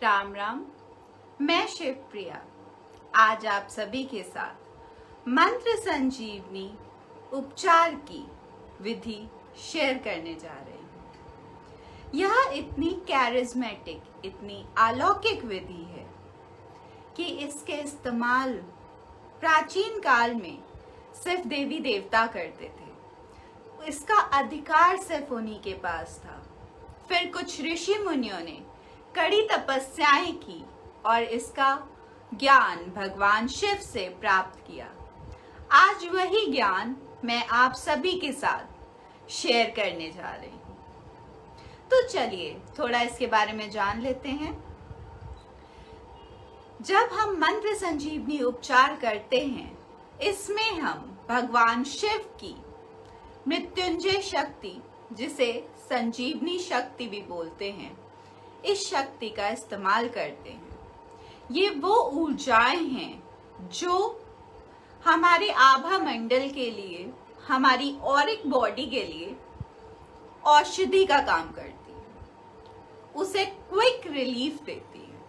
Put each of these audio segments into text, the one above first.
राम राम। मैं शिवप्रिया आज आप सभी के साथ मंत्र संजीवनी उपचार की विधि शेयर करने जा रही हूँ। यह इतनी कैरिज्मेटिक, इतनी अलौकिक विधि है कि इसके इस्तेमाल प्राचीन काल में सिर्फ देवी देवता करते थे। इसका अधिकार सिर्फ उन्हीं के पास था। फिर कुछ ऋषि मुनियों ने कड़ी तपस्याएं की और इसका ज्ञान भगवान शिव से प्राप्त किया। आज वही ज्ञान मैं आप सभी के साथ शेयर करने जा रही हूँ। तो चलिए थोड़ा इसके बारे में जान लेते हैं। जब हम मंत्र संजीवनी उपचार करते हैं, इसमें हम भगवान शिव की मृत्युंजय शक्ति, जिसे संजीवनी शक्ति भी बोलते हैं, इस शक्ति का इस्तेमाल करते हैं। ये वो ऊर्जाएं हैं जो हमारे आभा मंडल के लिए, हमारी ऑरिक बॉडी के लिए औषधि का काम करती है, उसे क्विक रिलीफ देती है।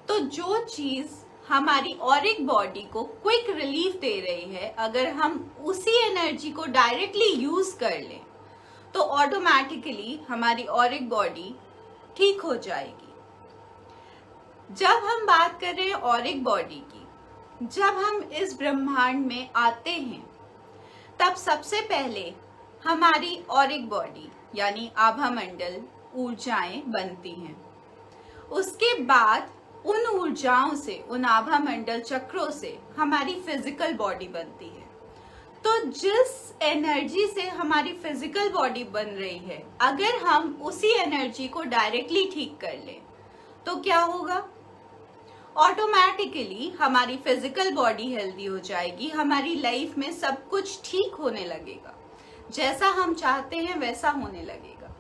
तो जो चीज हमारी ऑरिक बॉडी को क्विक रिलीफ दे रही है, अगर हम उसी एनर्जी को डायरेक्टली यूज कर लें तो ऑटोमेटिकली हमारी ऑरिक बॉडी ठीक हो जाएगी। जब हम बात कर रहे हैं ऑरिक बॉडी की, जब हम इस ब्रह्मांड में आते हैं तब सबसे पहले हमारी ऑरिक बॉडी यानी आभा मंडल ऊर्जाएं बनती हैं। उसके बाद उन ऊर्जाओं से, उन आभा मंडल चक्रों से हमारी फिजिकल बॉडी बनती है। तो जिस एनर्जी से हमारी फिजिकल बॉडी बन रही है, अगर हम उसी एनर्जी को डायरेक्टली ठीक कर लें तो क्या होगा? ऑटोमेटिकली हमारी फिजिकल बॉडी हेल्दी हो जाएगी, हमारी लाइफ में सब कुछ ठीक होने लगेगा, जैसा हम चाहते हैं वैसा होने लगेगा।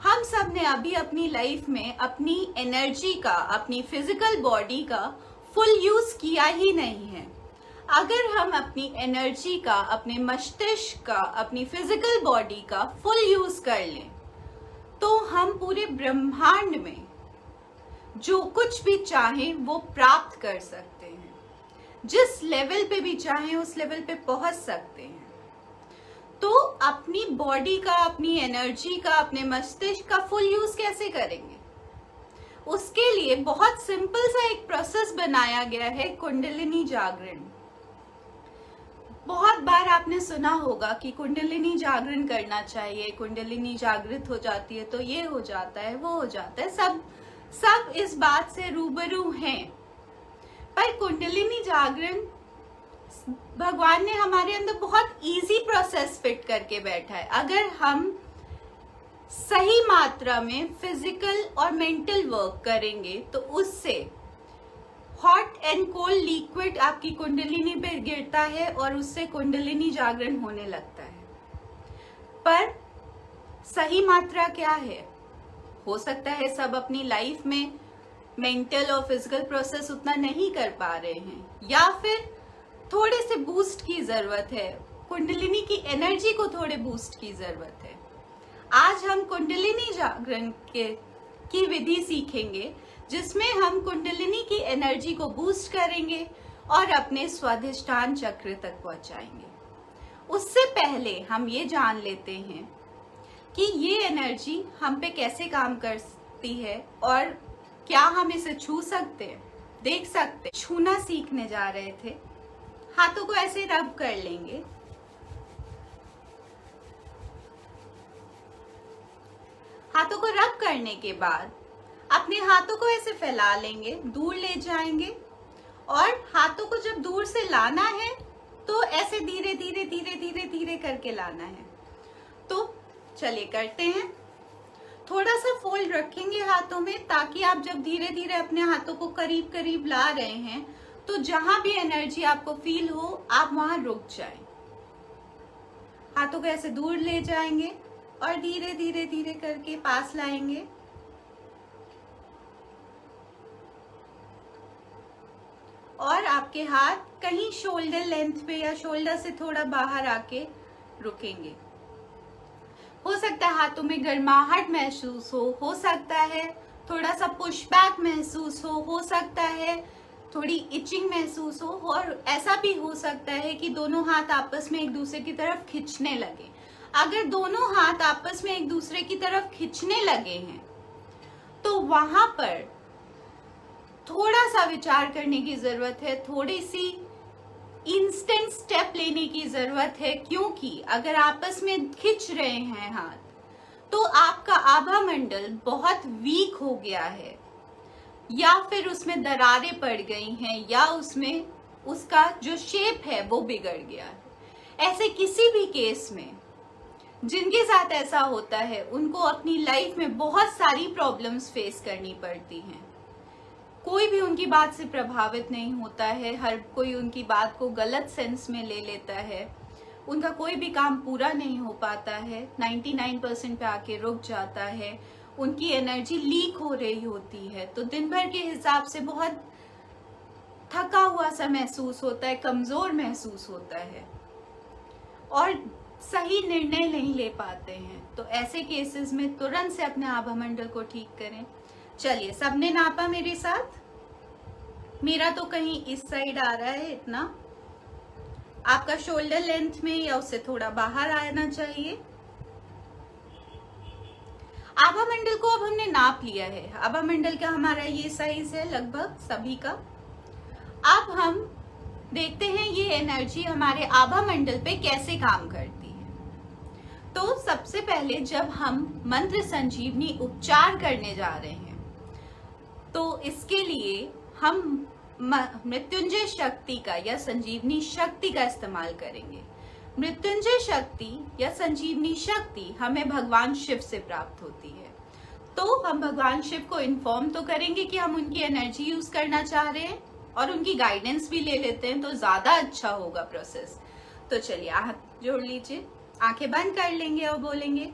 हम सब ने अभी अपनी लाइफ में अपनी एनर्जी का, अपनी फिजिकल बॉडी का फुल यूज किया ही नहीं है। अगर हम अपनी एनर्जी का, अपने मस्तिष्क का, अपनी फिजिकल बॉडी का फुल यूज कर लें तो हम पूरे ब्रह्मांड में जो कुछ भी चाहें वो प्राप्त कर सकते हैं। जिस लेवल पे भी चाहें उस लेवल पे पहुंच सकते हैं। तो अपनी बॉडी का, अपनी एनर्जी का, अपने मस्तिष्क का फुल यूज कैसे करेंगे? उसके लिए बहुत सिंपल सा एक प्रोसेस बनाया गया है, कुंडलिनी जागरण। बहुत बार आपने सुना होगा कि कुंडलिनी जागरण करना चाहिए, कुंडलिनी जागृत हो जाती है तो ये हो जाता है, वो हो जाता है। सब इस बात से रूबरू हैं। पर कुंडलिनी जागरण भगवान ने हमारे अंदर बहुत इजी प्रोसेस फिट करके बैठा है। अगर हम सही मात्रा में फिजिकल और मेंटल वर्क करेंगे तो उससे हॉट एंड कोल्ड लिक्विड आपकी कुंडलिनी पे गिरता है और उससे कुंडलिनी जागरण होने लगता है। पर सही मात्रा क्या है? हो सकता है सब अपनी लाइफ में मेंटल और फिजिकल प्रोसेस उतना नहीं कर पा रहे हैं, या फिर थोड़े से बूस्ट की जरूरत है, कुंडलिनी की एनर्जी को थोड़े बूस्ट की जरूरत है। आज हम कुंडलिनी जागरण की विधि सीखेंगे, जिसमें हम कुंडलिनी की एनर्जी को बूस्ट करेंगे और अपने स्वाधिष्ठान चक्र तक पहुंचाएंगे। उससे पहले हम ये जान लेते हैं कि ये एनर्जी हम पे कैसे काम करती है और क्या हम इसे छू सकते हैं, देख सकते हैं। छूना सीखने जा रहे थे, हाथों को ऐसे रब कर लेंगे। हाथों को रब करने के बाद अपने हाथों को ऐसे फैला लेंगे, दूर ले जाएंगे और हाथों को जब दूर से लाना है तो ऐसे धीरे धीरे धीरे धीरे धीरे करके लाना है। तो चलिए करते हैं। थोड़ा सा फोल्ड रखेंगे हाथों में, ताकि आप जब धीरे धीरे अपने हाथों को करीब करीब ला रहे हैं तो जहां भी एनर्जी आपको फील हो आप वहां रुक जाएं। हाथों को ऐसे दूर ले जाएंगे और धीरे धीरे धीरे करके पास लाएंगे। और आपके हाथ कहीं शोल्डर लेंथ पे या शोल्डर से थोड़ा बाहर आके रुकेंगे। हो सकता है हाथों में गर्माहट महसूस हो सकता है थोड़ा सा पुशबैक महसूस हो सकता है थोड़ी इचिंग महसूस हो, और ऐसा भी हो सकता है कि दोनों हाथ आपस में एक दूसरे की तरफ खींचने लगे। अगर दोनों हाथ आपस में एक दूसरे की तरफ खींचने लगे हैं तो वहां पर थोड़ा सा विचार करने की जरूरत है, थोड़ी सी इंस्टेंट स्टेप लेने की जरूरत है, क्योंकि अगर आपस में खिंच रहे हैं हाथ तो आपका आभा मंडल बहुत वीक हो गया है, या फिर उसमें दरारें पड़ गई हैं, या उसमें उसका जो शेप है वो बिगड़ गया है। ऐसे किसी भी केस में जिनके साथ ऐसा होता है उनको अपनी लाइफ में बहुत सारी प्रॉब्लम्स फेस करनी पड़ती हैं। कोई भी उनकी बात से प्रभावित नहीं होता है, हर कोई उनकी बात को गलत सेंस में ले लेता है, उनका कोई भी काम पूरा नहीं हो पाता है, 99% पे आके रुक जाता है, उनकी एनर्जी लीक हो रही होती है, तो दिन भर के हिसाब से बहुत थका हुआ सा महसूस होता है, कमजोर महसूस होता है और सही निर्णय नहीं ले पाते हैं। तो ऐसे केसेस में तुरंत से अपने आभा मंडल को ठीक करें। चलिए, सबने नापा मेरे साथ? मेरा तो कहीं इस साइड आ रहा है इतना, आपका शोल्डर लेंथ में या उससे थोड़ा बाहर आना चाहिए। आभा मंडल को अब हमने नाप लिया है। आभा मंडल का हमारा ये साइज है लगभग सभी का। अब हम देखते हैं ये एनर्जी हमारे आभा मंडल पे कैसे काम करती है। तो सबसे पहले जब हम मंत्र संजीवनी उपचार करने जा रहे हैं तो इसके लिए हम मृत्युंजय शक्ति का या संजीवनी शक्ति का इस्तेमाल करेंगे। मृत्युंजय शक्ति या संजीवनी शक्ति हमें भगवान शिव से प्राप्त होती है, तो हम भगवान शिव को इन्फॉर्म तो करेंगे कि हम उनकी एनर्जी यूज करना चाह रहे हैं और उनकी गाइडेंस भी ले लेते हैं, तो ज्यादा अच्छा होगा प्रोसेस। तो चलिए हाथ जोड़ लीजिए, आंखें बंद कर लेंगे और बोलेंगे,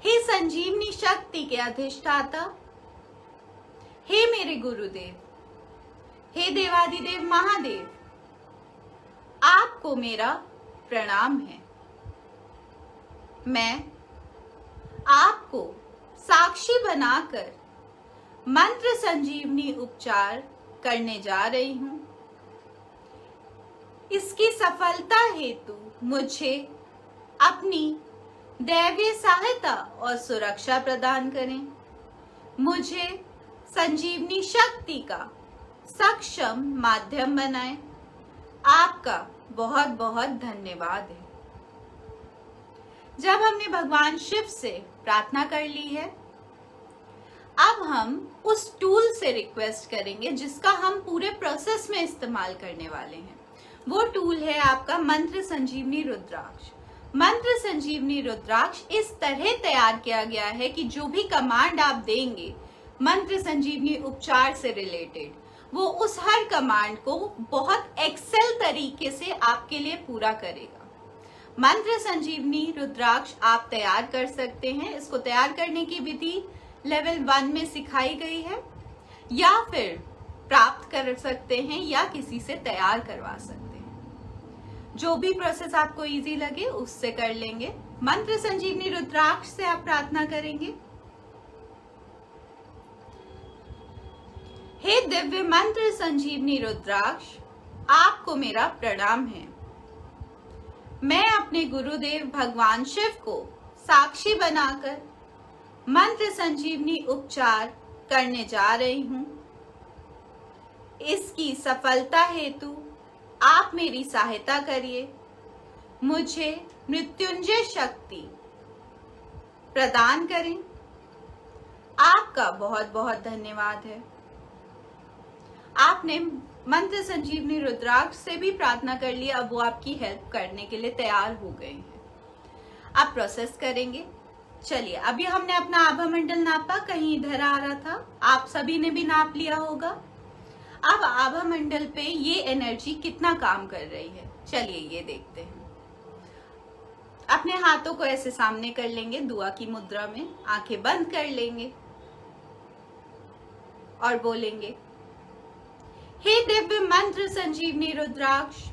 हे संजीवनी शक्ति के अधिष्ठाता, हे मेरे गुरुदेव, हे देवादिदेव महादेव, आपको मेरा प्रणाम है। मैं आपको साक्षी बनाकर मंत्र संजीवनी उपचार करने जा रही हूं। इसकी सफलता हेतु मुझे अपनी दैवीय सहायता और सुरक्षा प्रदान करें। मुझे संजीवनी शक्ति का सक्षम माध्यम बनाएं। आपका बहुत बहुत धन्यवाद है। जब हमने भगवान शिव से प्रार्थना कर ली है, अब हम उस टूल से रिक्वेस्ट करेंगे जिसका हम पूरे प्रोसेस में इस्तेमाल करने वाले हैं। वो टूल है आपका मंत्र संजीवनी रुद्राक्ष। मंत्र संजीवनी रुद्राक्ष इस तरह तैयार किया गया है कि जो भी कमांड आप देंगे मंत्र संजीवनी उपचार से रिलेटेड, वो उस हर कमांड को बहुत एक्सेल तरीके से आपके लिए पूरा करेगा। मंत्र संजीवनी रुद्राक्ष आप तैयार कर सकते हैं। इसको तैयार करने की विधि लेवल 1 में सिखाई गई है, या फिर प्राप्त कर सकते हैं या किसी से तैयार करवा सकते हैं। जो भी प्रोसेस आपको इजी लगे उससे कर लेंगे। मंत्र संजीवनी रुद्राक्ष से आप प्रार्थना करेंगे, हे दिव्य मंत्र संजीवनी रुद्राक्ष, आपको मेरा प्रणाम है। मैं अपने गुरुदेव भगवान शिव को साक्षी बनाकर मंत्र संजीवनी उपचार करने जा रही हूं। इसकी सफलता हेतु आप मेरी सहायता करिए। मुझे मृत्युंजय शक्ति प्रदान करें। आपका बहुत बहुत धन्यवाद है। आपने मंत्र संजीवनी रुद्राक्ष से भी प्रार्थना कर ली, अब वो आपकी हेल्प करने के लिए तैयार हो गए हैं। आप प्रोसेस करेंगे। चलिए, अभी हमने अपना आभा मंडल नापा, कहीं इधर आ रहा था, आप सभी ने भी नाप लिया होगा। अब आभा मंडल पे ये एनर्जी कितना काम कर रही है, चलिए ये देखते हैं। अपने हाथों को ऐसे सामने कर लेंगे दुआ की मुद्रा में, आंखें बंद कर लेंगे और बोलेंगे, हे दिव्य मंत्र संजीवनी रुद्राक्ष,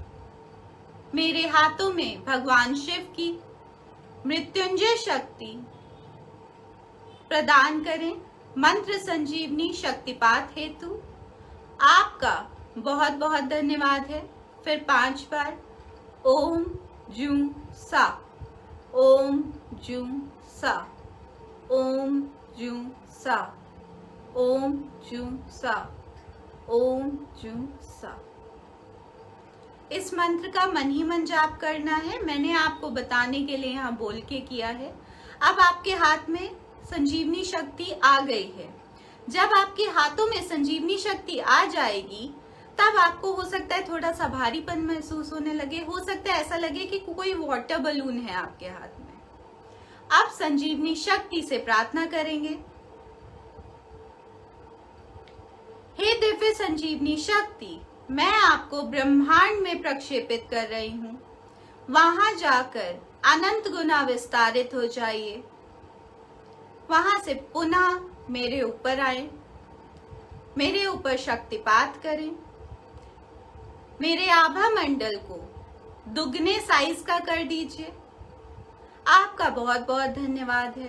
मेरे हाथों में भगवान शिव की मृत्युंजय शक्ति प्रदान करें। मंत्र संजीवनी शक्तिपात हेतु आपका बहुत बहुत धन्यवाद है। फिर 5 बार ओम जूं सा, ओम जूं सा, ओम जूं सा, ओम जूं सा, ओम जूं सा। इस मंत्र का मन ही मन जाप करना है। मैंने आपको बताने के लिए यहाँ बोल के किया है। अब आपके हाथ में संजीवनी शक्ति आ गई है। जब आपके हाथों में संजीवनी शक्ति आ जाएगी तब आपको हो सकता है थोड़ा सा भारीपन महसूस होने लगे, हो सकता है ऐसा लगे कि कोई वाटर बलून है आपके हाथ में। अब संजीवनी शक्ति से प्रार्थना करेंगे, हे दिव्य संजीवनी शक्ति, मैं आपको ब्रह्मांड में प्रक्षेपित कर रही हूँ। वहां जाकर अनंत गुना विस्तारित हो जाइए, वहां से पुनः मेरे ऊपर आए, मेरे ऊपर शक्तिपात करें, मेरे आभा मंडल को दुगने साइज का कर दीजिए। आपका बहुत बहुत धन्यवाद है।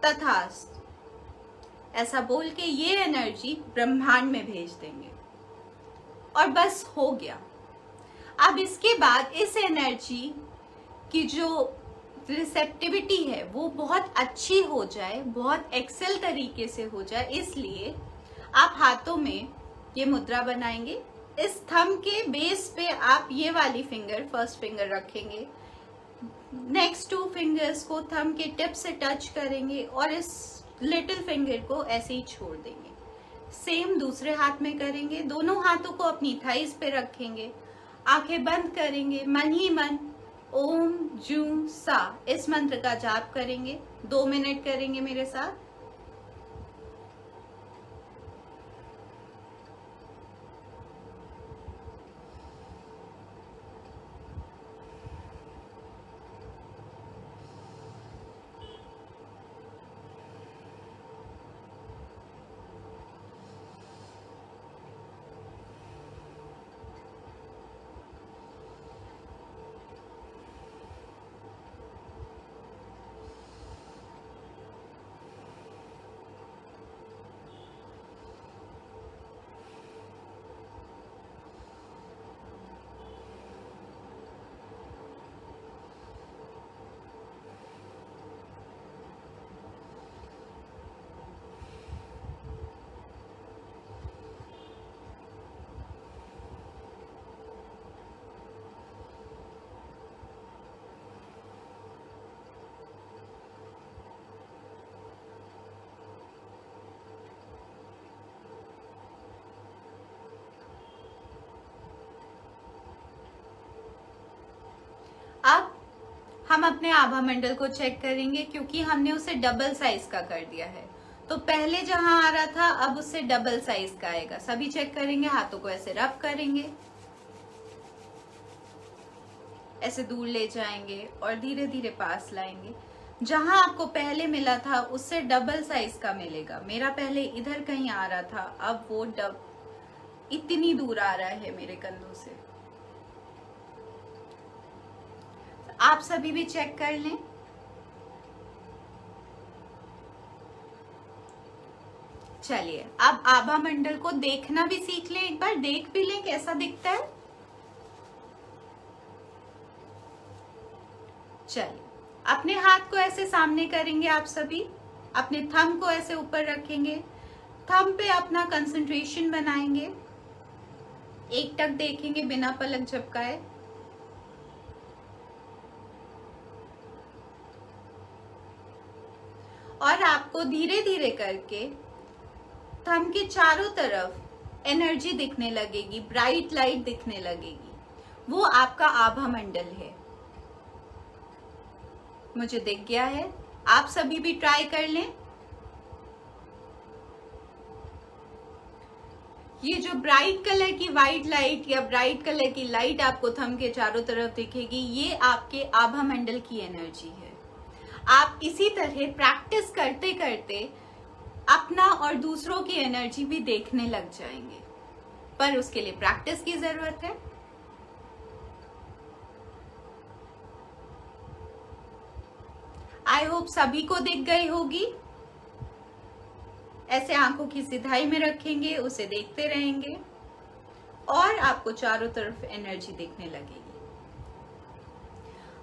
तथास्तु। ऐसा बोल के ये एनर्जी ब्रह्मांड में भेज देंगे और बस हो गया। अब इसके बाद इस एनर्जी की जो रिसेप्टिविटी है वो बहुत अच्छी हो जाए, बहुत एक्सेल तरीके से हो जाए, इसलिए आप हाथों में ये मुद्रा बनाएंगे। इस थंब के बेस पे आप ये वाली फिंगर, फर्स्ट फिंगर रखेंगे, नेक्स्ट 2 फिंगर्स को थंब के टिप से टच करेंगे और इस लिटिल फिंगर को ऐसे ही छोड़ देंगे। सेम दूसरे हाथ में करेंगे। दोनों हाथों को अपनी थाइस पे रखेंगे, आंखें बंद करेंगे, मन ही मन ओम जूं सा इस मंत्र का जाप करेंगे। 2 मिनट करेंगे मेरे साथ। अब हम अपने आभा मंडल को चेक करेंगे क्योंकि हमने उसे डबल साइज का कर दिया है। तो पहले जहां आ रहा था अब उससे डबल साइज का आएगा। सभी चेक करेंगे, हाथों को ऐसे रब करेंगे, ऐसे दूर ले जाएंगे और धीरे धीरे पास लाएंगे। जहां आपको पहले मिला था उससे डबल साइज का मिलेगा। मेरा पहले इधर कहीं आ रहा था, अब वो इतनी दूर आ रहा है मेरे कंधों से। आप सभी भी चेक कर लें। चलिए अब आभा मंडल को देखना भी सीख लें, एक बार देख भी लें कैसा दिखता है। चलिए अपने हाथ को ऐसे सामने करेंगे, आप सभी अपने थंब को ऐसे ऊपर रखेंगे, थंब पे अपना कंसंट्रेशन बनाएंगे, एक टक देखेंगे बिना पलक झपकाए। और आपको धीरे धीरे करके थंब के चारों तरफ एनर्जी दिखने लगेगी, ब्राइट लाइट दिखने लगेगी, वो आपका आभा मंडल है। मुझे दिख गया है, आप सभी भी ट्राई कर लें। ये जो ब्राइट कलर की व्हाइट लाइट या ब्राइट कलर की लाइट आपको थंब के चारों तरफ दिखेगी, ये आपके आभा मंडल की एनर्जी है। आप इसी तरह प्रैक्टिस करते करते अपना और दूसरों की एनर्जी भी देखने लग जाएंगे, पर उसके लिए प्रैक्टिस की जरूरत है। आई होप सभी को दिख गई होगी। ऐसे आंखों की सिधाई में रखेंगे, उसे देखते रहेंगे और आपको चारों तरफ एनर्जी दिखने लगेगी।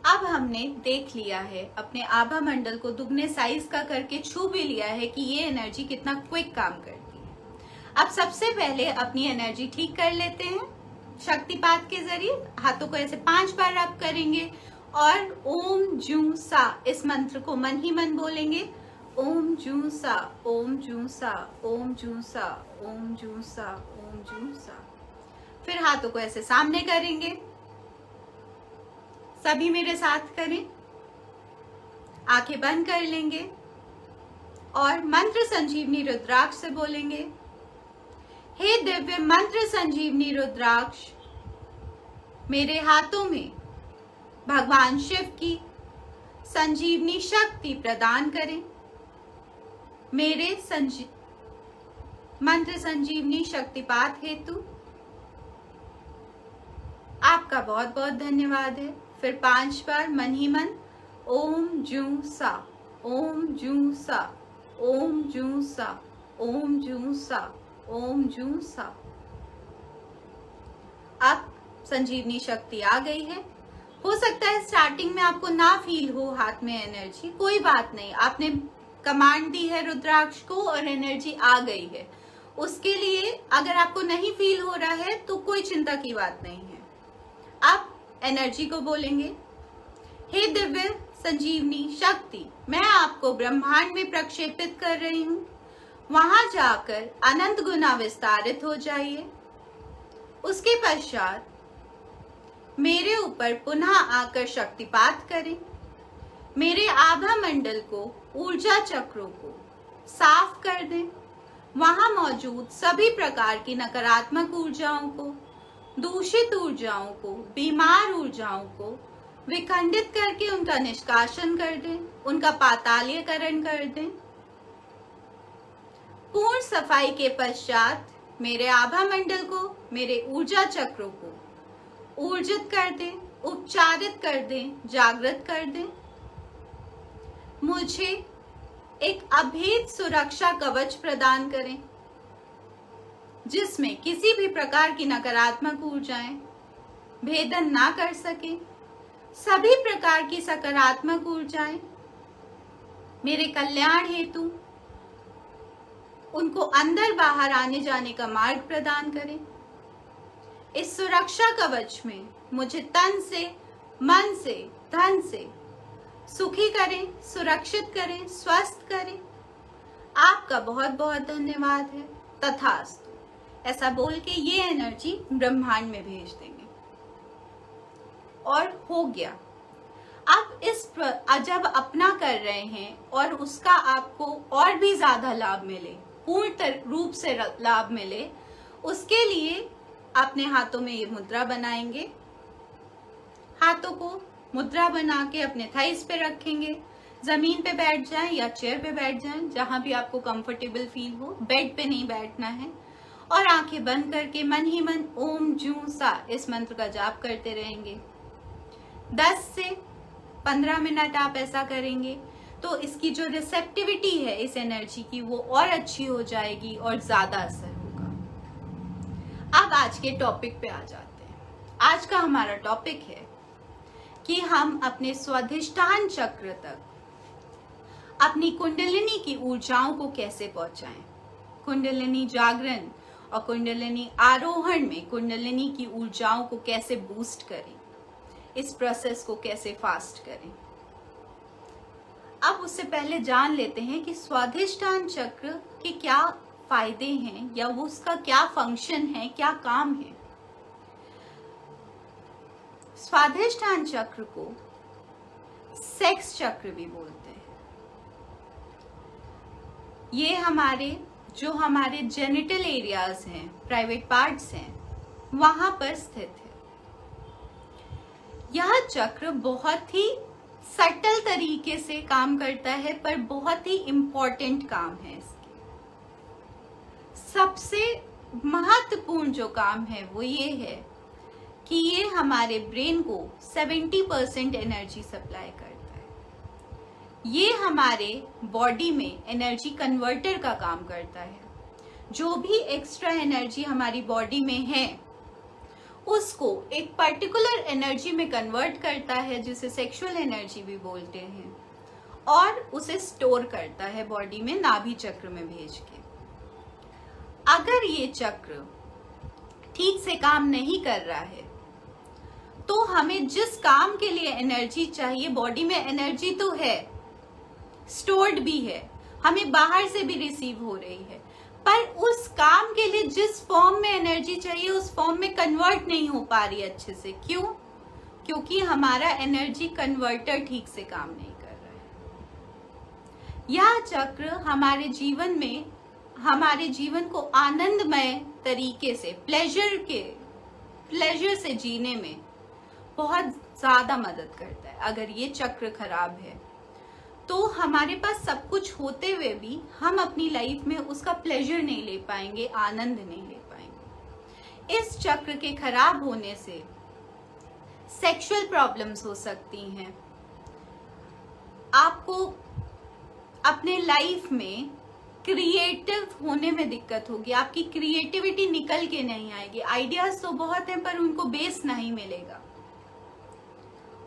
अब हमने देख लिया है, अपने आभा मंडल को दुगने साइज का करके छू भी लिया है कि ये एनर्जी कितना क्विक काम करती है। अब सबसे पहले अपनी एनर्जी ठीक कर लेते हैं शक्तिपात के जरिए। हाथों को ऐसे 5 बार रब करेंगे और ओम जू सा इस मंत्र को मन ही मन बोलेंगे। ओम जू सा, ओम जू सा, ओम जू सा, ओम जू सा, ओम जू सा। फिर हाथों को ऐसे सामने करेंगे, सभी मेरे साथ करें। आंखें बंद कर लेंगे और मंत्र संजीवनी रुद्राक्ष से बोलेंगे, हे दिव्य मंत्र संजीवनी रुद्राक्ष, मेरे हाथों में भगवान शिव की संजीवनी शक्ति प्रदान करें। मेरे मंत्र संजीवनी शक्तिपात हेतु आपका बहुत बहुत धन्यवाद है। फिर 5 बार मन ही मन ओम जू सा, ओम जू सा, ओम जू सा, ओम जू सा, ओम जू सा। अब संजीवनी शक्ति आ गई है। हो सकता है स्टार्टिंग में आपको ना फील हो हाथ में एनर्जी, कोई बात नहीं, आपने कमांड दी है रुद्राक्ष को और एनर्जी आ गई है। उसके लिए अगर आपको नहीं फील हो रहा है तो कोई चिंता की बात नहीं है। अब एनर्जी को बोलेंगे, हे दिव्य संजीवनी शक्ति, मैं आपको ब्रह्मांड में प्रक्षेपित कर रही हूं। वहां जाकर अनंत गुना विस्तारित हो जाइए। उसके पश्चात मेरे ऊपर पुनः आकर शक्तिपात करें। मेरे आभा मंडल को, ऊर्जा चक्रों को साफ कर दें। वहां मौजूद सभी प्रकार की नकारात्मक ऊर्जाओं को, दूषित ऊर्जाओं को, बीमार ऊर्जाओं को विखंडित करके उनका निष्कासन कर दें, उनका पातालीकरण कर दें। पूर्ण सफाई के पश्चात मेरे आभा मंडल को, मेरे ऊर्जा चक्रों को ऊर्जित कर दें, उपचारित कर दें, जागृत कर दें। मुझे एक अभेद सुरक्षा कवच प्रदान करें जिसमें किसी भी प्रकार की नकारात्मक ऊर्जाएं भेदन ना कर सके। सभी प्रकार की सकारात्मक ऊर्जाएं मेरे कल्याण हेतु उनको अंदर बाहर आने जाने का मार्ग प्रदान करें। इस सुरक्षा कवच में मुझे तन से, मन से, धन से सुखी करें, सुरक्षित करें, स्वस्थ करें। आपका बहुत बहुत धन्यवाद है। तथास्तु ऐसा बोल के ये एनर्जी ब्रह्मांड में भेज देंगे और हो गया। अब जब अपना कर रहे हैं और उसका आपको और भी ज्यादा लाभ मिले, पूर्ण रूप से लाभ मिले, उसके लिए अपने हाथों में ये मुद्रा बनाएंगे। हाथों को मुद्रा बना के अपने थाइस पे रखेंगे। जमीन पे बैठ जाएं या चेयर पे बैठ जाएं, जहां भी आपको कंफर्टेबल फील हो। बेड पे नहीं बैठना है। और आंखें बंद करके मन ही मन ओम जू सा इस मंत्र का जाप करते रहेंगे। 10 से 15 मिनट आप ऐसा करेंगे तो इसकी जो रिसेप्टिविटी है इस एनर्जी की वो और अच्छी हो जाएगी और ज्यादा असर होगा। अब आज के टॉपिक पे आ जाते हैं। आज का हमारा टॉपिक है कि हम अपने स्वाधिष्ठान चक्र तक अपनी कुंडलिनी की ऊर्जाओं को कैसे पहुंचाएं। कुंडलिनी जागरण और कुंडलिनी आरोहण में कुंडलिनी की ऊर्जाओं को कैसे बूस्ट करें, इस प्रोसेस को कैसे फास्ट करें। अब उससे पहले जान लेते हैं कि स्वाधिष्ठान चक्र के क्या फायदे हैं या वो उसका क्या फंक्शन है, क्या काम है। स्वाधिष्ठान चक्र को सेक्स चक्र भी बोलते हैं। ये हमारे जेनिटल एरियाज हैं, प्राइवेट पार्ट्स हैं, वहां पर स्थित है। यह चक्र बहुत ही सटल तरीके से काम करता है पर बहुत ही इंपॉर्टेंट काम है। इसके सबसे महत्वपूर्ण जो काम है वो ये है कि ये हमारे ब्रेन को 70% एनर्जी सप्लाई करता है। ये हमारे बॉडी में एनर्जी कन्वर्टर का काम करता है। जो भी एक्स्ट्रा एनर्जी हमारी बॉडी में है उसको एक पर्टिकुलर एनर्जी में कन्वर्ट करता है, जिसे सेक्सुअल एनर्जी भी बोलते हैं, और उसे स्टोर करता है बॉडी में नाभि चक्र में भेज के। अगर ये चक्र ठीक से काम नहीं कर रहा है तो हमें जिस काम के लिए एनर्जी चाहिए, बॉडी में एनर्जी तो है, स्टोर्ड भी है, हमें बाहर से भी रिसीव हो रही है, पर उस काम के लिए जिस फॉर्म में एनर्जी चाहिए उस फॉर्म में कन्वर्ट नहीं हो पा रही अच्छे से। क्यों? क्योंकि हमारा एनर्जी कन्वर्टर ठीक से काम नहीं कर रहा है। यह चक्र हमारे जीवन में हमारे जीवन को आनंदमय तरीके से प्लेजर से जीने में बहुत ज्यादा मदद करता है। अगर ये चक्र खराब है तो हमारे पास सब कुछ होते हुए भी हम अपनी लाइफ में उसका प्लेजर नहीं ले पाएंगे, आनंद नहीं ले पाएंगे। इस चक्र के खराब होने से सेक्सुअल प्रॉब्लम्स हो सकती हैं। आपको अपने लाइफ में क्रिएटिव होने में दिक्कत होगी, आपकी क्रिएटिविटी निकल के नहीं आएगी। आइडियाज तो बहुत हैं पर उनको बेस नहीं मिलेगा,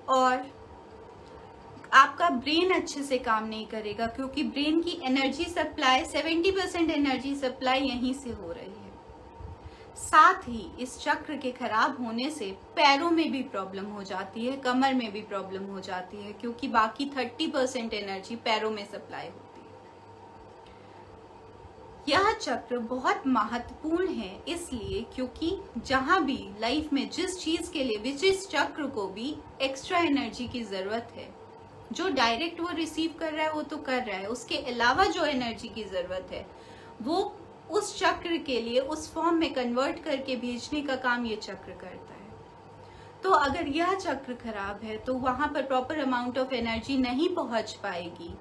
और आपका ब्रेन अच्छे से काम नहीं करेगा, क्योंकि ब्रेन की एनर्जी सप्लाई 70% एनर्जी सप्लाई यहीं से हो रही है। साथ ही इस चक्र के खराब होने से पैरों में भी प्रॉब्लम हो जाती है, कमर में भी प्रॉब्लम हो जाती है, क्योंकि बाकी 30% एनर्जी पैरों में सप्लाई होती है। यह चक्र बहुत महत्वपूर्ण है इसलिए क्योंकि जहां भी लाइफ में जिस चीज के लिए भी जिस चक्र को भी एक्स्ट्रा एनर्जी की जरूरत है, जो डायरेक्ट वो रिसीव कर रहा है वो तो कर रहा है, उसके अलावा जो एनर्जी की जरूरत है वो उस चक्र के लिए उस फॉर्म में कन्वर्ट करके भेजने का काम ये चक्र करता है। तो अगर यह चक्र खराब है तो वहां पर प्रॉपर अमाउंट ऑफ एनर्जी नहीं पहुंच पाएगी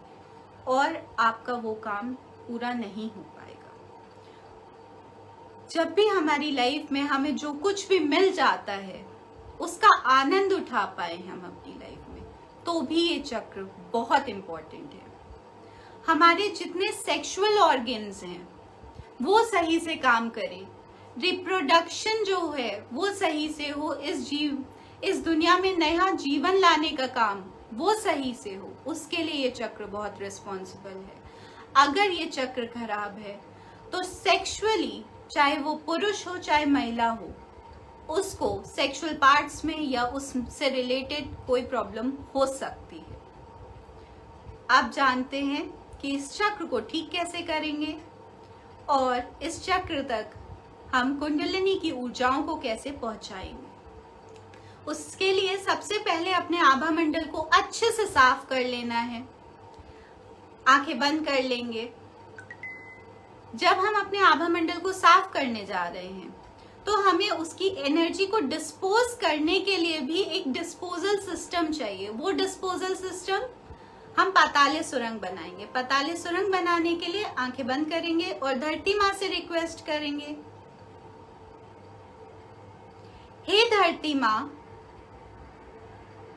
और आपका वो काम पूरा नहीं हो पाएगा। जब भी हमारी लाइफ में हमें जो कुछ भी मिल जाता है उसका आनंद उठा पाए हम अपनी लाइफ में, तो भी ये चक्र बहुत इंपॉर्टेंट है। हमारे जितने सेक्सुअल ऑर्गन्स हैं वो सही से काम करें, रिप्रोडक्शन जो है वो सही से हो, इस दुनिया में नया जीवन लाने का काम वो सही से हो, उसके लिए ये चक्र बहुत रिस्पॉन्सिबल है। अगर ये चक्र खराब है तो सेक्सुअली, चाहे वो पुरुष हो चाहे महिला हो, उसको सेक्सुअल पार्ट्स में या उससे रिलेटेड कोई प्रॉब्लम हो सकती है। आप जानते हैं कि इस चक्र को ठीक कैसे करेंगे और इस चक्र तक हम कुंडलिनी की ऊर्जाओं को कैसे पहुंचाएंगे। उसके लिए सबसे पहले अपने आभा मंडल को अच्छे से साफ कर लेना है। आंखें बंद कर लेंगे। जब हम अपने आभा मंडल को साफ करने जा रहे हैं तो हमें उसकी एनर्जी को डिस्पोज करने के लिए भी एक डिस्पोजल सिस्टम चाहिए। वो डिस्पोजल सिस्टम हम पाताले सुरंग बनाएंगे। पाताले सुरंग बनाने के लिए आंखें बंद करेंगे और धरती माँ से रिक्वेस्ट करेंगे, हे धरती माँ,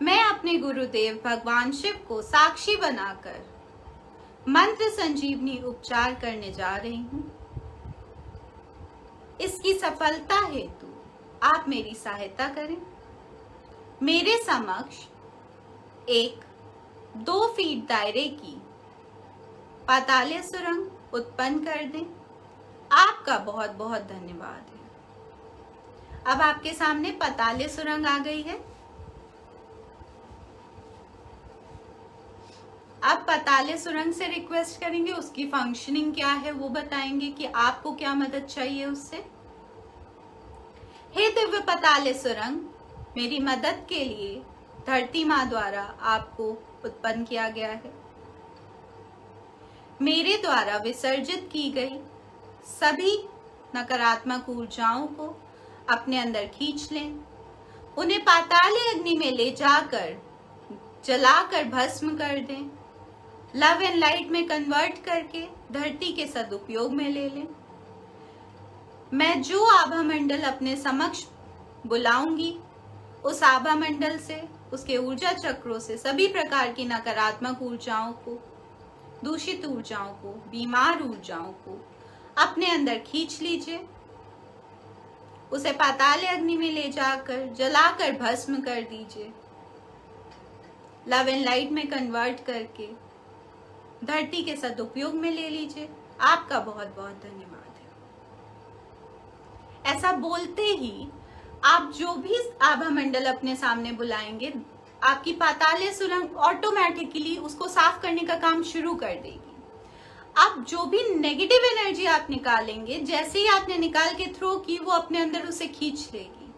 मैं अपने गुरुदेव भगवान शिव को साक्षी बनाकर मंत्र संजीवनी उपचार करने जा रही हूं। इसकी सफलता हेतु आप मेरी सहायता करें। मेरे समक्ष एक 2 फीट दायरे की पाताले सुरंग उत्पन्न कर दें। आपका बहुत बहुत धन्यवाद है। अब आपके सामने पाताले सुरंग आ गई है। अब पाताले सुरंग से रिक्वेस्ट करेंगे, उसकी फंक्शनिंग क्या है वो बताएंगे कि आपको क्या मदद चाहिए उससे। हे दिव्य पाताले सुरंग, मेरी मदद के लिए धरती माँ द्वारा आपको उत्पन्न किया गया है। मेरे द्वारा विसर्जित की गई सभी नकारात्मक ऊर्जाओं को अपने अंदर खींच लें, उन्हें पाताले अग्नि में ले जाकर जलाकर भस्म कर दें, लव एंड लाइट में कन्वर्ट करके धरती के सदुपयोग में ले लें। मैं जो आभा मंडल अपने समक्ष बुलाऊंगी उस आभा मंडल से उसके ऊर्जा चक्रों से सभी प्रकार की नकारात्मक ऊर्जाओं को, दूषित ऊर्जाओं को, बीमार ऊर्जाओं को अपने अंदर खींच लीजिए। उसे पाताल अग्नि में ले जाकर जलाकर भस्म कर दीजिए। लव एंड लाइट में कन्वर्ट करके धरती के सदुपयोग में ले लीजिए। आपका बहुत बहुत धन्यवाद है। ऐसा बोलते ही आप जो भी आभा मंडल अपने सामने बुलाएंगे, आपकी पातालीय सुरंग ऑटोमेटिकली उसको साफ करने का काम शुरू कर देगी। अब जो भी नेगेटिव एनर्जी आप निकालेंगे, जैसे ही आपने निकाल के थ्रो की, वो अपने अंदर उसे खींच लेगी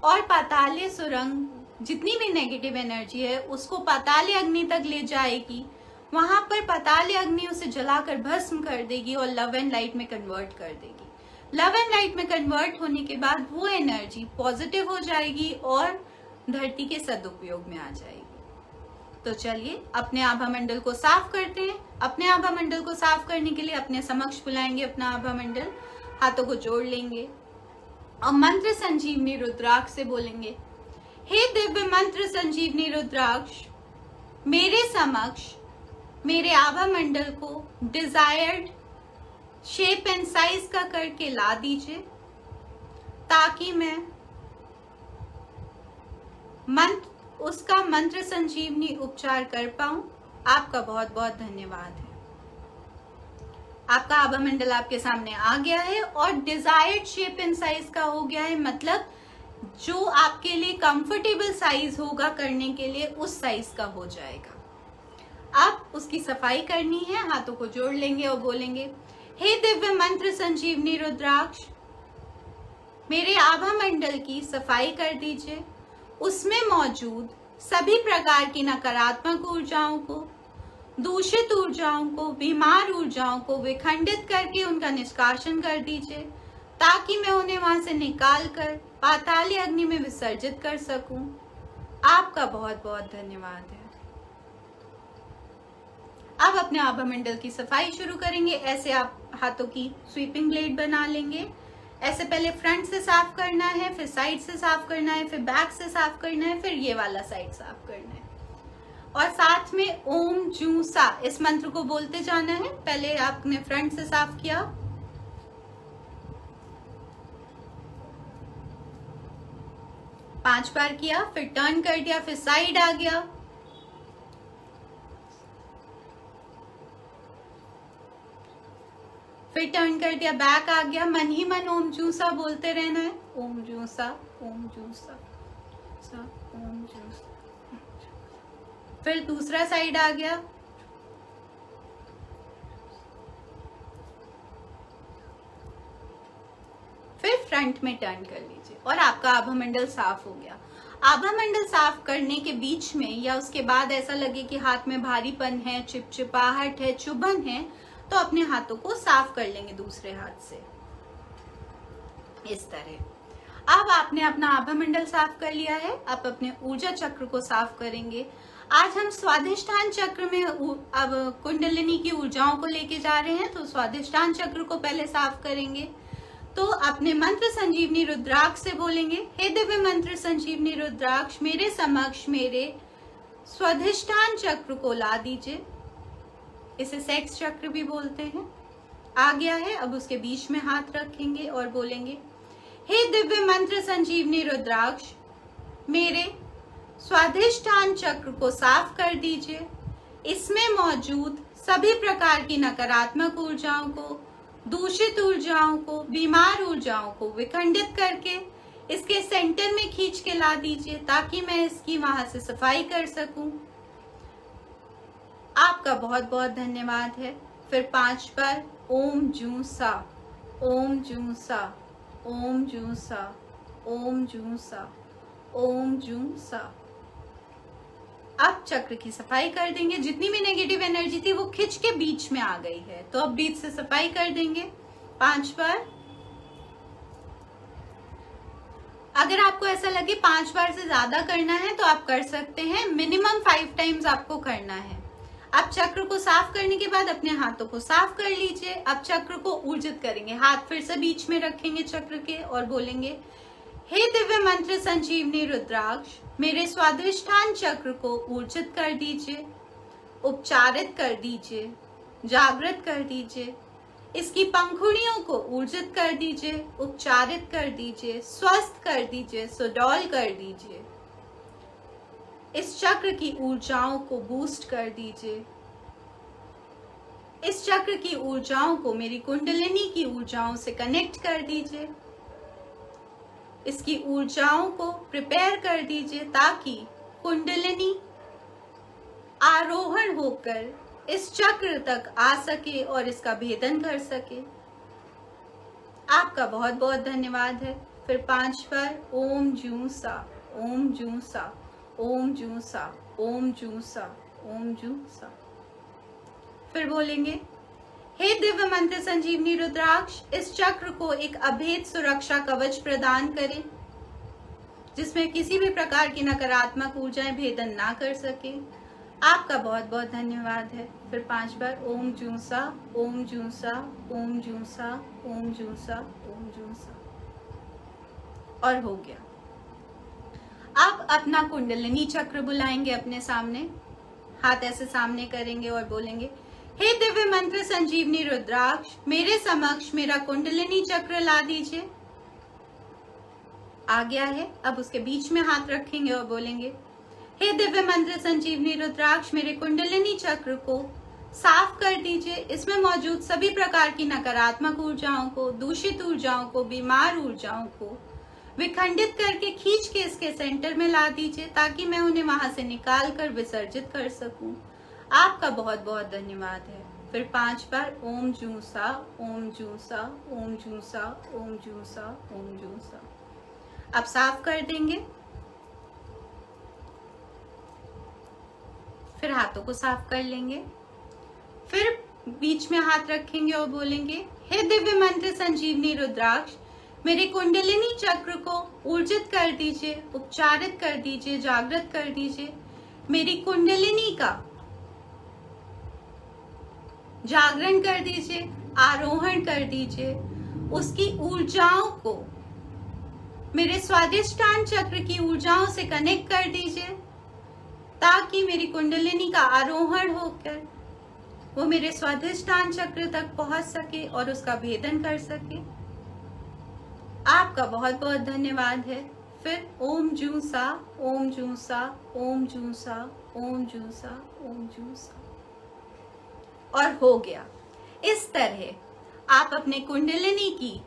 और पातालीय सुरंग जितनी भी नेगेटिव एनर्जी है उसको पातालीय अग्नि तक ले जाएगी। वहां पर पातालीय अग्नि उसे जलाकर भस्म कर देगी और लव एंड लाइट में कन्वर्ट कर देगी। लव एंड लाइट में कन्वर्ट होने के बाद वो एनर्जी पॉजिटिव हो जाएगी और धरती के सदुपयोग में आ जाएगी। तो चलिए अपने आभा मंडल को साफ करते हैं। अपने आभा मंडल को साफ करने के लिए अपने समक्ष बुलाएंगे अपना आभा मंडल, हाथों को जोड़ लेंगे और मंत्र संजीवनी रुद्राक्ष से बोलेंगे, हे दिव्य मंत्र संजीवनी रुद्राक्ष, मेरे समक्ष मेरे आभा मंडल को डिजायर्ड शेप एंड साइज का करके ला दीजिए ताकि मैं उसका मंत्र संजीवनी उपचार कर पाऊं। आपका बहुत बहुत धन्यवाद है। आपका आभा मंडल आपके सामने आ गया है और डिजायर्ड शेप एंड साइज का हो गया है, मतलब जो आपके लिए कंफर्टेबल साइज होगा करने के लिए उस साइज का हो जाएगा। अब उसकी सफाई करनी है। हाथों को जोड़ लेंगे और बोलेंगे, हे दिव्य मंत्र संजीवनी रुद्राक्ष, मेरे आभा मंडल की सफाई कर दीजिए। उसमें मौजूद सभी प्रकार की नकारात्मक ऊर्जाओं को, दूषित ऊर्जाओं को, बीमार ऊर्जाओं को विखंडित करके उनका निष्कासन कर दीजिए ताकि मैं उन्हें वहां से निकाल कर पातालीय अग्नि में विसर्जित कर सकूं। आपका बहुत बहुत धन्यवाद है। अब अपने आभा मंडल की सफाई शुरू करेंगे। ऐसे आप हाथों की स्वीपिंग ब्लेड बना लेंगे। ऐसे पहले फ्रंट से साफ करना है, फिर साइड से साफ करना है, फिर बैक से साफ करना है, फिर ये वाला साइड साफ करना है और साथ में ओम जू सा इस मंत्र को बोलते जाना है। पहले आपने फ्रंट से साफ किया, पांच बार किया, फिर टर्न कर दिया, फिर साइड आ गया, फिर टर्न कर दिया, बैक आ गया। मन ही मन ओम जूसा बोलते रहना है, ओम जूसा, ओम जूसा, ओम जूसा। फिर दूसरा साइड आ गया, फिर फ्रंट में टर्न कर लीजिए और आपका आभा मंडल साफ हो गया। आभा मंडल साफ करने के बीच में या उसके बाद ऐसा लगे कि हाथ में भारीपन है, चिपचिपाहट है, चुभन है, तो अपने हाथों को साफ कर लेंगे दूसरे हाथ से इस तरह। अब आपने अपना आभा मंडल साफ कर लिया है। अब अपने ऊर्जा चक्र को साफ करेंगे। आज हम स्वाधिष्ठान चक्र में अब कुंडलिनी की ऊर्जाओं को लेके जा रहे हैं, तो स्वाधिष्ठान चक्र को पहले साफ करेंगे। तो अपने मंत्र संजीवनी रुद्राक्ष से बोलेंगे, हे दिव्य मंत्र संजीवनी रुद्राक्ष, मेरे समक्ष मेरे स्वाधिष्ठान चक्र को ला दीजिए। इसे सेक्स चक्र भी बोलते हैं। आ गया है। अब उसके बीच में हाथ रखेंगे और बोलेंगे, हे दिव्य मंत्र संजीवनी रुद्राक्ष, मेरे स्वाधिष्ठान चक्र को साफ कर दीजिए। इसमें मौजूद सभी प्रकार की नकारात्मक ऊर्जाओं को, दूषित ऊर्जाओं को, बीमार ऊर्जाओं को विखंडित करके इसके सेंटर में खींच के ला दीजिए ताकि मैं इसकी वहां से सफाई कर सकूं। आपका बहुत बहुत धन्यवाद है। फिर 5 बार ओम जू सा, ओम जू सा, ओम जू सा, ओम जू सा, ओम जू सा। अब चक्र की सफाई कर देंगे। जितनी भी नेगेटिव एनर्जी थी वो खिंच के बीच में आ गई है, तो अब बीच से सफाई कर देंगे 5 बार। अगर आपको ऐसा लगे 5 बार से ज्यादा करना है तो आप कर सकते हैं। मिनिमम 5 टाइम्स आपको करना है। अब चक्र को साफ करने के बाद अपने हाथों को साफ कर लीजिए। अब चक्र को ऊर्जित करेंगे। हाथ फिर से बीच में रखेंगे चक्र के और बोलेंगे, हे दिव्य मंत्र संजीवनी रुद्राक्ष, मेरे स्वादिष्ठान चक्र को ऊर्जित कर दीजिए, उपचारित कर दीजिए, जागृत कर दीजिए। इसकी पंखुड़ियों को ऊर्जित कर दीजिए, उपचारित कर दीजिए, स्वस्थ कर दीजिए, सुडौल कर दीजिए। इस चक्र की ऊर्जाओं को बूस्ट कर दीजिए। इस चक्र की ऊर्जाओं को मेरी कुंडलिनी की ऊर्जाओं से कनेक्ट कर दीजिए। इसकी ऊर्जाओं को प्रिपेयर कर दीजिए ताकि कुंडलिनी आरोहण होकर इस चक्र तक आ सके और इसका भेदन कर सके। आपका बहुत बहुत धन्यवाद है। फिर 5 बार ओम जू सा, ओम जू सा, ओम जू सा, ओम जू सा, ओम जू सा। फिर बोलेंगे, हे दिव्य मंत्र संजीवनी रुद्राक्ष, इस चक्र को एक अभेद सुरक्षा कवच प्रदान करें जिसमें किसी भी प्रकार की नकारात्मक ऊर्जाएं भेदन ना कर सके। आपका बहुत बहुत धन्यवाद है। फिर 5 बार ओम जूसा, ओम जूसा, ओम जूसा, ओम जूसा, ओम जूसा। और हो गया। आप अपना कुंडलिनी चक्र बुलाएंगे अपने सामने, हाथ ऐसे सामने करेंगे और बोलेंगे, हे दिव्य मंत्र संजीवनी रुद्राक्ष, मेरे समक्ष मेरा कुंडलिनी चक्र ला दीजिए। आ गया है। अब उसके बीच में हाथ रखेंगे और बोलेंगे, हे दिव्य मंत्र संजीवनी रुद्राक्ष, मेरे कुंडलिनी चक्र को साफ कर दीजिए। इसमें मौजूद सभी प्रकार की नकारात्मक ऊर्जाओं को, दूषित ऊर्जाओं को, बीमार ऊर्जाओं को विखंडित करके खींच के इसके सेंटर में ला दीजिए ताकि मैं उन्हें वहां से निकाल कर विसर्जित कर सकूं। आपका बहुत बहुत धन्यवाद है। फिर 5 बार ओम जूसा, ओम जूसा, ओम जूसा, ओम जूसा, ओम जूसा। अब साफ कर देंगे। फिर हाथों को साफ कर लेंगे। फिर बीच में हाथ रखेंगे और बोलेंगे, हे दिव्य मंत्र संजीवनी रुद्राक्ष, मेरे कुंडलिनी चक्र को ऊर्जित कर दीजिए, उपचारित कर दीजिए, जागृत कर दीजिए। मेरी कुंडलिनी का जागरण कर दीजिए, आरोहण कर दीजिए। उसकी ऊर्जाओं को मेरे स्वादिष्ठान चक्र की ऊर्जाओं से कनेक्ट कर दीजिए ताकि मेरी कुंडलिनी का आरोहण होकर वो मेरे स्वादिष्ठान चक्र तक पहुंच सके और उसका भेदन कर सके। आपका बहुत बहुत धन्यवाद है। फिर ओम जूसा, ओम जूसा, ओम जूसा, ओम जूसा, ओम जूसा। और हो गया। इस तरह आप अपने कुंडलिनी की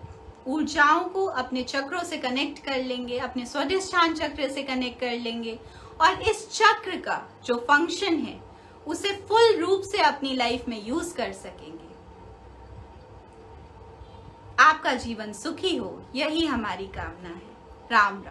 ऊर्जाओं को अपने चक्रों से कनेक्ट कर लेंगे, अपने स्वादिष्ठान चक्र से कनेक्ट कर लेंगे और इस चक्र का जो फंक्शन है उसे फुल रूप से अपनी लाइफ में यूज कर सकेंगे। आपका जीवन सुखी हो, यही हमारी कामना है। राम राम।